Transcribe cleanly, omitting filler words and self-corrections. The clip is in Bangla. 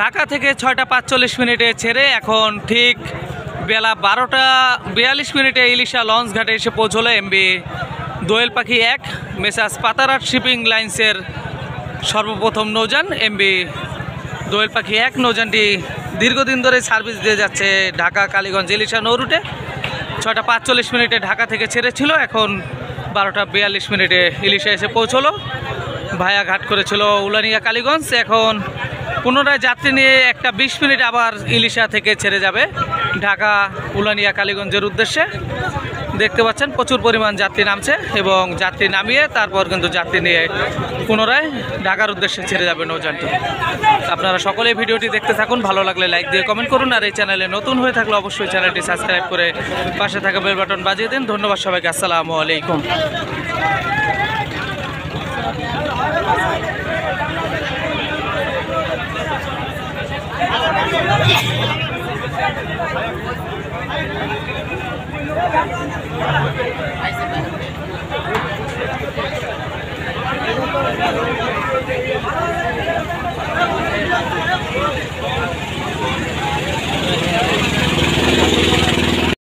ঢাকা থেকে 6:45 ছেড়ে এখন ঠিক বেলা 12:42 ইলিশা লঞ্চ ঘাটে এসে পৌঁছলো এমবি দোয়েল পাখি 1 মেসার্স পাতারহাট শিপিং লাইন্সের সর্বপ্রথম নৌযান এমবি দোয়েল পাখি 1 নৌযানটি দীর্ঘদিন ধরে সার্ভিস দিয়ে যাচ্ছে ঢাকা কালীগঞ্জ ইলিশা নৌ রুটে। 6:45 ঢাকা থেকে ছেড়েছিল, এখন 12:42 ইলিশা এসে পৌঁছলো। ভায়া ঘাট করেছিল উলানিয়া কালীগঞ্জ, এখন পুনরায় যাত্রী নিয়ে 1:20 আবার ইলিশা থেকে ছেড়ে যাবে ঢাকা উলানিয়া কালীগঞ্জের উদ্দেশ্যে। দেখতে পাচ্ছেন প্রচুর পরিমাণ যাত্রী নামছে এবং যাত্রী নামিয়ে তারপর কিন্তু যাত্রী নিয়ে পুনরায় ঢাকার উদ্দেশ্যে ছেড়ে যাবে নৌযানটি। আপনারা সকলেই ভিডিওটি দেখতে থাকুন, ভালো লাগলে লাইক দিয়ে কমেন্ট করুন, আর এই চ্যানেলে নতুন হয়ে থাকলে অবশ্যই চ্যানেলটি সাবস্ক্রাইব করে পাশে থাকা বেল বাটন বাজিয়ে দিন। ধন্যবাদ সবাইকে, আসসালামু আলাইকুম। Thank you.